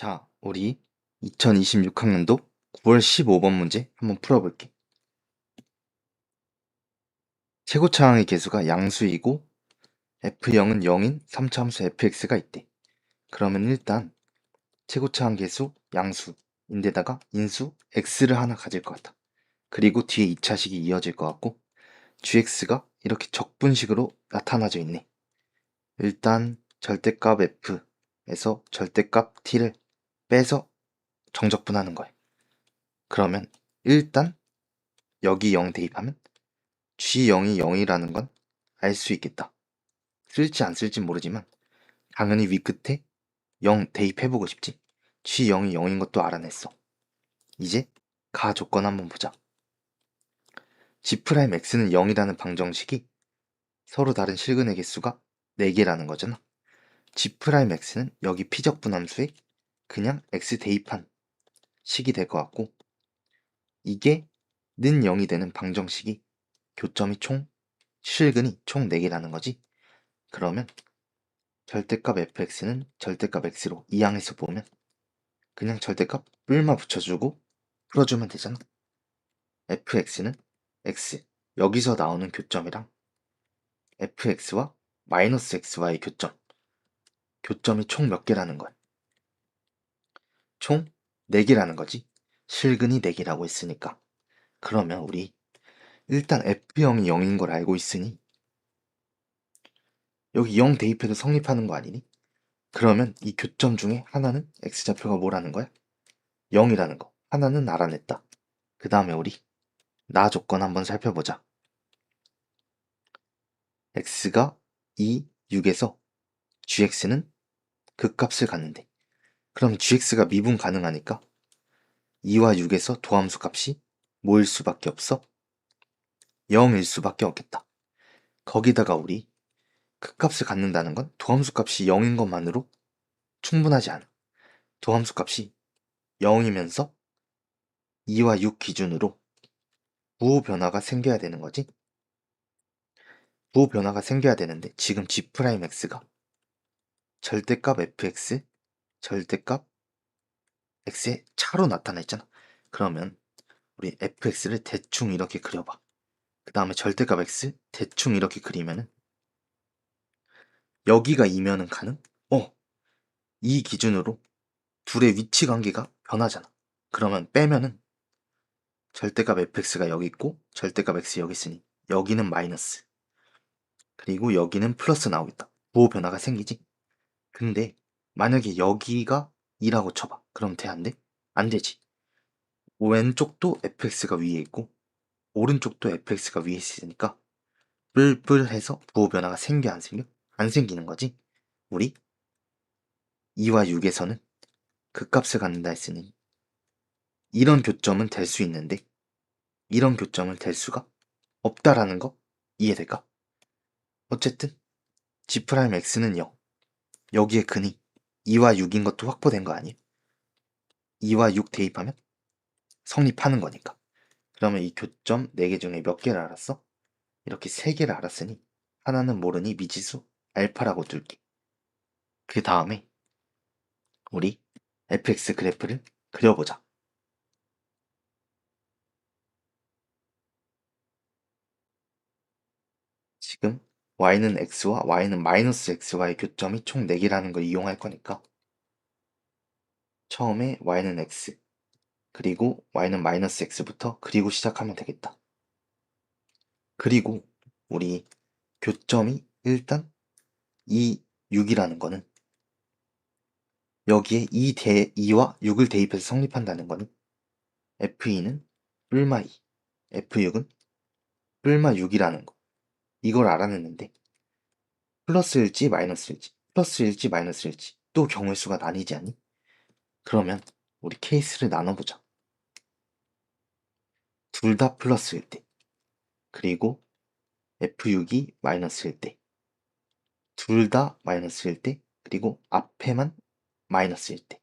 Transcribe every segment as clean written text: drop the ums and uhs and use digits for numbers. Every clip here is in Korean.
자, 우리 2026학년도 9월 15번 문제 한번 풀어볼게. 최고차항의 개수가 양수이고 F0은 0인 3차함수 fx가 있대. 그러면 일단 최고차항 개수 양수인데다가 인수 x를 하나 가질 것 같아. 그리고 뒤에 2차식이 이어질 것 같고 gx가 이렇게 적분식으로 나타나져 있네. 일단 절대값 f에서 절대값 t를 빼서 정적분하는 거야. 그러면 일단 여기 0 대입하면 G0이 0이라는 건 알 수 있겠다. 쓸지 안 쓸지 모르지만 당연히 위 끝에 0 대입해보고 싶지. G0이 0인 것도 알아냈어. 이제 가 조건 한번 보자. G'X는 0이라는 방정식이 서로 다른 실근의 개수가 4개라는 거잖아. G'X는 여기 피적분함수에 그냥 X 대입한 식이 될 것 같고 이게 는 0이 되는 방정식이 교점이 실근이 총 4개라는 거지. 그러면 절대값 fx는 절대값 x로 이항해서 보면 그냥 절대값 뿔만 붙여주고 풀어주면 되잖아. fx는 x 여기서 나오는 교점이랑 fx와 마이너스 x와의 교점이 총 몇 개라는 거야. 총 4개라는 거지. 실근이 4개라고 했으니까. 그러면 우리 일단 f0이 0인 걸 알고 있으니 여기 0 대입해도 성립하는 거 아니니? 그러면 이 교점 중에 하나는 x좌표가 뭐라는 거야? 0이라는 거. 하나는 알아냈다. 그 다음에 우리 나 조건 한번 살펴보자. x가 2, 6에서 gx는 극값을 갖는데 그럼 gx가 미분 가능하니까 2와 6에서 도함수 값이 뭐일 수밖에 없어? 0일 수밖에 없겠다. 거기다가 우리 극값을 갖는다는 건 도함수 값이 0인 것만으로 충분하지 않아. 도함수 값이 0이면서 2와 6 기준으로 부호 변화가 생겨야 되는 거지. 부호 변화가 생겨야 되는데 지금 G'X가 절대값 fx, 절대값 x의 차로 나타나 있잖아. 그러면 우리 fx를 대충 이렇게 그려봐. 그 다음에 절대값 x 대충 이렇게 그리면은 여기가 2면은 가능? 이 기준으로 둘의 위치 관계가 변하잖아. 그러면 빼면은 절대값 fx가 여기 있고 절대값 x 여기 있으니 여기는 마이너스 그리고 여기는 플러스 나오겠다. 부호 변화가 생기지? 근데 만약에 여기가 2라고 쳐봐. 그럼 돼, 안 돼? 안 되지. 왼쪽도 fx가 위에 있고 오른쪽도 fx가 위에 있으니까 뿔뿔해서 부호 변화가 생겨 안 생겨? 안 생기는 거지. 우리 2와 6에서는 그 값을 갖는다 했으니 이런 교점은 될 수 있는데 이런 교점을 될 수가 없다라는 거 이해될까? 어쨌든 G'X는 0 여기에 근이 2와 6인 것도 확보된 거 아니에요? 2와 6 대입하면 성립하는 거니까. 그러면 이 교점 4개 중에 몇 개를 알았어? 이렇게 3개를 알았으니 하나는 모르니 미지수 알파라고 둘게. 그 다음에 우리 fx 그래프를 그려보자. 지금 y는 x와 y는 마이너스 x와의 교점이 총 4개라는 걸 이용할 거니까 처음에 y는 x 그리고 y는 마이너스 x부터 그리고 시작하면 되겠다. 그리고 우리 교점이 일단 2, 6이라는 거는 여기에 2와 6을 대입해서 성립한다는 거는 f2는 뿔마 2, f6은 뿔마 6이라는 거. 이걸 알아냈는데 플러스일지 마이너스일지 플러스일지 마이너스일지 또 경우의 수가 나뉘지 않니? 그러면 우리 케이스를 나눠보자. 둘 다 플러스일 때 그리고 F6이 마이너스일 때 둘 다 마이너스일 때 그리고 앞에만 마이너스일 때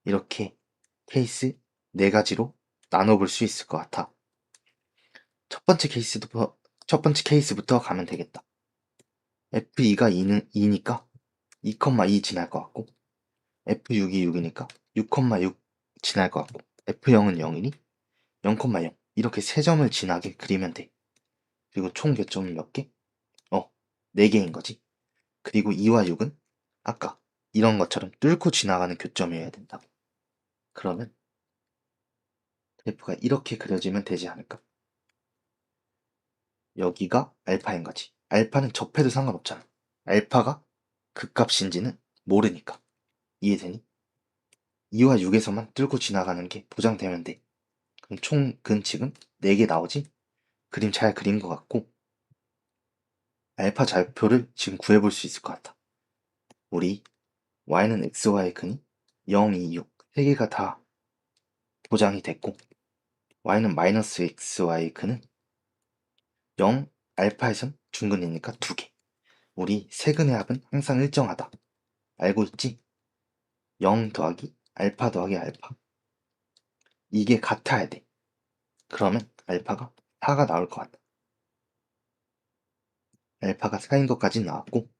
이렇게 케이스 4가지로 나눠볼 수 있을 것 같아. 첫 번째 케이스부터 가면 되겠다. F2가 2니까 2,2 지날 것 같고 F6이 6이니까 6,6 지날 것 같고 F0은 0이니 0,0 이렇게 세 점을 지나게 그리면 돼. 그리고 총 교점은 몇 개? 4개인 거지. 그리고 2와 6은 아까 이런 것처럼 뚫고 지나가는 교점이어야 된다. 그러면 그래프가 이렇게 그려지면 되지 않을까? 여기가 알파인 거지. 알파는 접해도 상관없잖아. 알파가 극값인지는 모르니까. 이해되니? 2와 6에서만 뚫고 지나가는 게 보장되면 돼. 그럼 총 근칙은 4개 나오지? 그림 잘 그린 것 같고 알파 좌표를 지금 구해볼 수 있을 것 같아. 우리 y는 xy 근이 0, 2, 6 3개가 다 보장이 됐고 y는 마이너스 xy 근은 0, 알파에선 중근이니까 2개. 우리 세근의 합은 항상 일정하다. 알고 있지? 0 더하기 알파 더하기 알파. 이게 같아야 돼. 그러면 알파가 4가 나올 것 같다. 알파가 4인 것까지 나왔고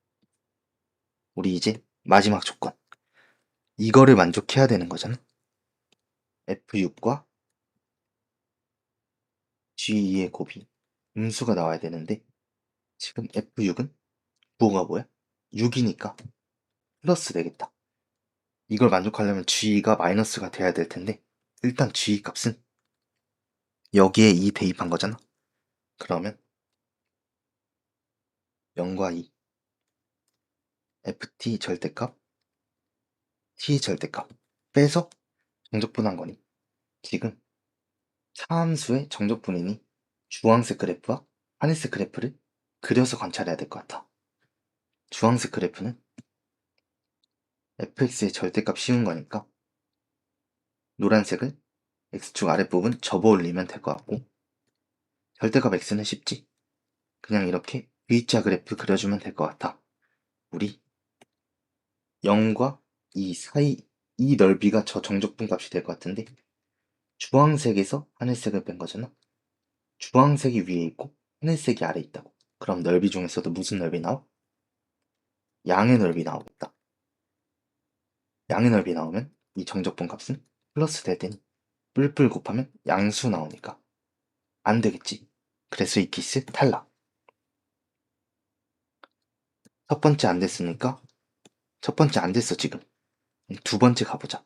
우리 이제 마지막 조건. 이거를 만족해야 되는 거잖아. F6과 G2의 곱이 음수가 나와야 되는데 지금 F6은 부호가 뭐야? 6이니까 플러스 되겠다. 이걸 만족하려면 G가 마이너스가 돼야 될 텐데 일단 G 값은 여기에 2 대입한 거잖아. 그러면 0과 2 FT 절대값 T 절대값 빼서 정적분한 거니. 지금 차함수의 정적분이니 주황색 그래프와 하늘색 그래프를 그려서 관찰해야 될 것 같아. 주황색 그래프는 fx의 절대값 씌운 거니까 노란색을 x축 아랫부분 접어 올리면 될 것 같고 절대값 x는 쉽지? 그냥 이렇게 V자 그래프 그려주면 될 것 같아. 우리 0과 2 사이 이 넓이가 저 정적분 값이 될 것 같은데 주황색에서 하늘색을 뺀 거잖아. 주황색이 위에 있고 하늘색이 아래에 있다고. 그럼 넓이 중에서도 무슨 넓이 나와? 양의 넓이 나오겠다. 양의 넓이 나오면 이 정적분 값은 플러스 될 테니 뿔뿔 곱하면 양수 나오니까 안 되겠지. 그래서 이 케이스 탈락. 첫 번째 안 됐으니까 첫 번째 안 됐어 지금. 두 번째 가보자.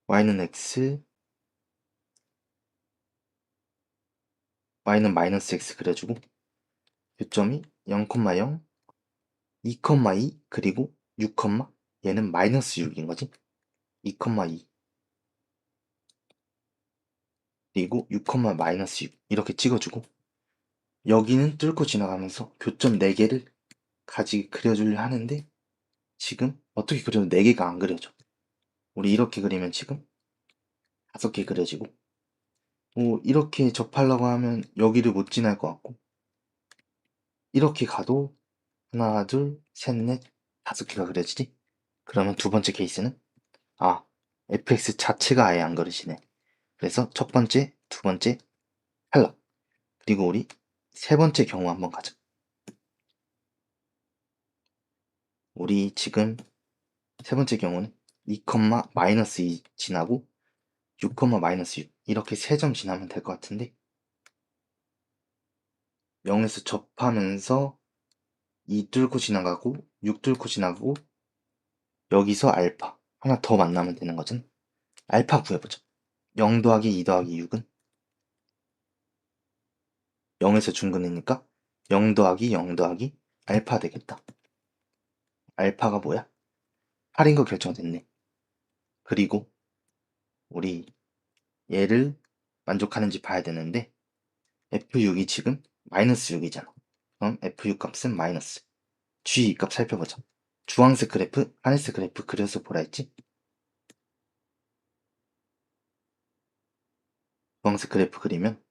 y는 x, y는 마이너스 x 그려주고 교점이 0,0, 2,2 그리고 6, 얘는 마이너스 6인 거지. 2,2 그리고 6, 마이너스 6 이렇게 찍어주고 여기는 뚫고 지나가면서 교점 4개를 그려주려 하는데 지금 어떻게 그려도 4개가 안 그려져. 우리 이렇게 그리면 지금 5개 그려지고 이렇게 접하려고 하면 여기를 못 지날 것 같고 이렇게 가도 하나, 둘, 셋, 넷, 5개가 그려지지? 그러면 두 번째 케이스는 fx 자체가 아예 안 그려지네. 그래서 첫 번째, 두 번째 탈락. 그리고 우리 세 번째 경우 한번 가자. 우리 지금 세 번째 경우는 2, 마이너스 2 지나고 6, 마이너스 6 이렇게 세 점 지나면 될 것 같은데 0에서 접하면서 2 뚫고 지나가고 6 뚫고 지나가고 여기서 알파 하나 더 만나면 되는 거잖아. 알파 구해보자. 0 더하기 2 더하기 6은 0에서 중근이니까 0 더하기 0 더하기 알파 되겠다. 알파가 뭐야? 8인 거 결정됐네. 그리고 우리 얘를 만족하는지 봐야 되는데 F6이 지금 마이너스 6이잖아. 그럼 F6 값은 마이너스. G2 값 살펴보자. 주황색 그래프, 하늘색 그래프 그려서 보라 했지? 주황색 그래프 그리면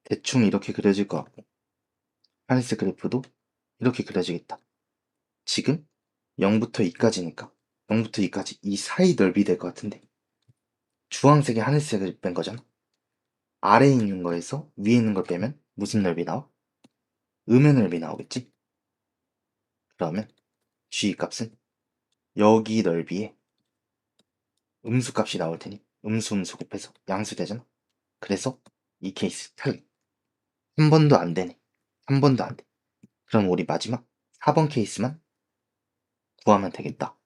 대충 이렇게 그려질 것 같고 하늘색 그래프도 이렇게 그려지겠다. 지금 0부터 2까지니까 0부터 2까지 이 사이 넓이 될 것 같은데 주황색에 하늘색을 뺀 거잖아. 아래에 있는 거에서 위에 있는 걸 빼면 무슨 넓이 나와? 음의 넓이 나오겠지? 그러면 G 값은 여기 넓이에 음수 값이 나올 테니 음수 곱해서 양수 되잖아. 그래서 이 케이스 탈락. 한 번도 안 되네. 한 번도 안 돼. 그럼 우리 마지막 4번 케이스만 구하면 되겠다.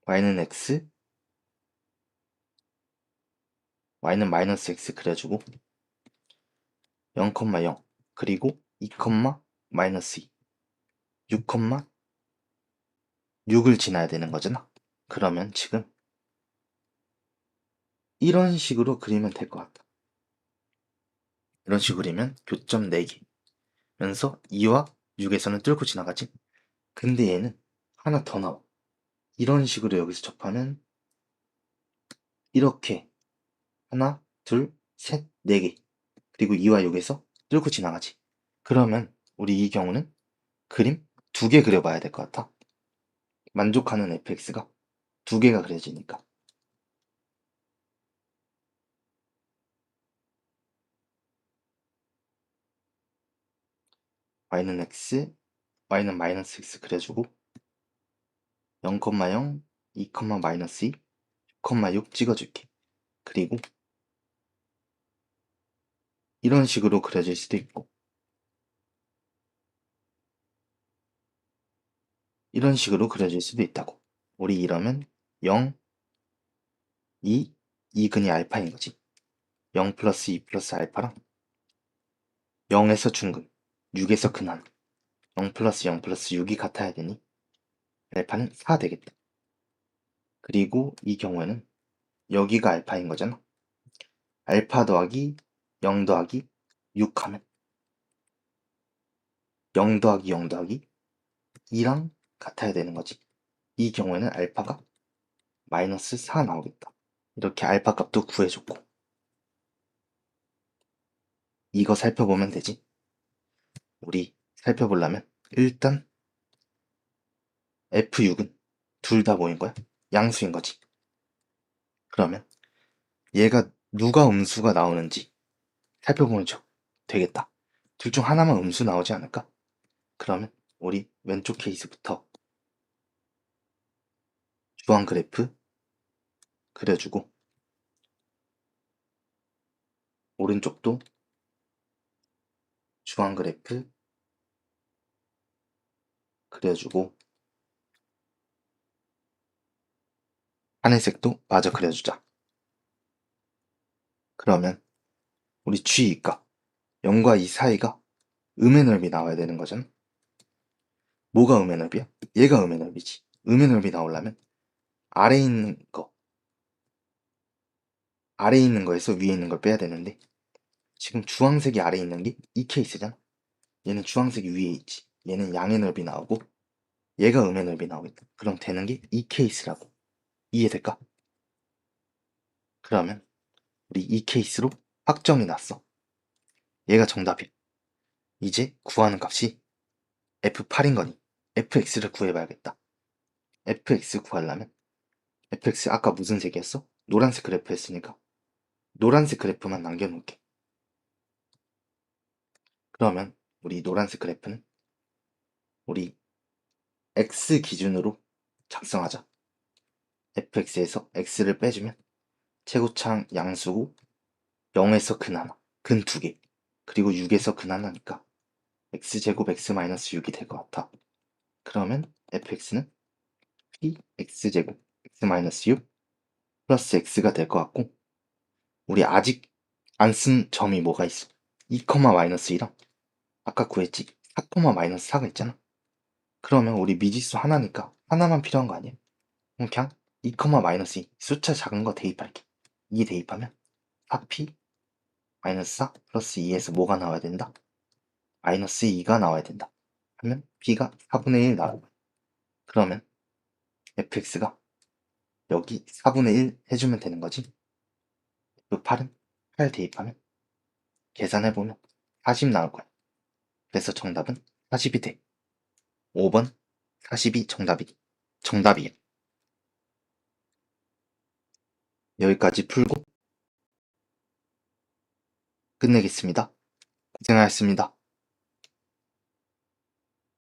y는 x, y는 마이너스 x 그려주고 0, 0 그리고 2, 마이너스 2, 6, 6을 지나야 되는 거잖아. 그러면 지금 이런 식으로 그리면 될 것 같다. 이런 식으로 그리면 교점 4개 면서 2와 6에서는 뚫고 지나가지. 근데 얘는 하나 더 나와. 이런 식으로 여기서 접하면 이렇게 하나, 둘, 셋, 4개 그리고 2와 6에서 뚫고 지나가지. 그러면 우리 이 경우는 그림 2개 그려봐야 될 것 같아. 만족하는 fx가 2개가 그려지니까. y는 x, y는 마이너스 x 그려주고 0, 0, 2, 마이너스 2, 6 찍어줄게. 그리고 이런 식으로 그려질 수도 있고 이런 식으로 그려질 수도 있다고. 우리 이러면 0, 2, 2근이 알파인 거지. 0 플러스 2 플러스 알파랑 0에서 중근, 6에서 근한 0 플러스 0 플러스 6이 같아야 되니 알파는 4 되겠다. 그리고 이 경우에는 여기가 알파인 거잖아. 알파 더하기 0 더하기 6 하면 0 더하기 0 더하기 2랑 같아야 되는 거지. 이 경우에는 알파가 마이너스 4 나오겠다. 이렇게 알파 값도 구해줬고 이거 살펴보면 되지. 우리 살펴보려면 일단 F6은 둘 다 뭐인 거야? 양수인 거지. 그러면 얘가 누가 음수가 나오는지 살펴보면 되겠다. 둘 중 하나만 음수 나오지 않을까? 그러면 우리 왼쪽 케이스부터 주황 그래프 그려주고 오른쪽도 주황 그래프 그려주고 하늘색도 마저 그려주자. 그러면 우리 G가 0과 2 사이가 음의 넓이 나와야 되는 거잖아. 뭐가 음의 넓이야? 얘가 음의 넓이지. 음의 넓이 나오려면 아래에 있는 거, 아래에 있는 거에서 위에 있는 걸 빼야 되는데 지금 주황색이 아래에 있는 게 이 케이스잖아. 얘는 주황색이 위에 있지. 얘는 양의 넓이 나오고 얘가 음의 넓이 나오겠다. 그럼 되는 게 이 케이스라고. 이해될까? 그러면 우리 이 케이스로 확정이 났어. 얘가 정답이야. 이제 구하는 값이 F8인 거니 fx를 구해봐야겠다. fx 구하려면 fx 아까 무슨 색이었어? 노란색 그래프였으니까 노란색 그래프만 남겨놓을게. 그러면 우리 노란색 그래프는 우리 x 기준으로 작성하자. fx에서 x를 빼주면 최고창 양수고 0에서 근 하나, 근 2개, 그리고 6에서 근 하나니까 x제곱 x-6이 될 것 같아. 그러면 fx는 px제곱 x-6 플러스 x가 될 것 같고 우리 아직 안 쓴 점이 뭐가 있어? 2, 마이너스 2랑 아까 구했지? 4, 마이너스 4가 있잖아. 그러면 우리 미지수 하나니까 하나만 필요한 거 아니야? 그럼 그냥 2, 마이너스 2 숫자 작은 거 대입할게. 2 대입하면 4p 마이너스 4 플러스 2에서 뭐가 나와야 된다? 마이너스 2가 나와야 된다. 하면 b가 4분의 1 나오고 그러면 fx가 여기 4분의 1 해주면 되는 거지. 그 8은 8 대입하면 계산해보면 40 나올 거야. 그래서 정답은 40이 돼. 5번 40이 정답이야. 여기까지 풀고 끝내겠습니다. 고생하셨습니다.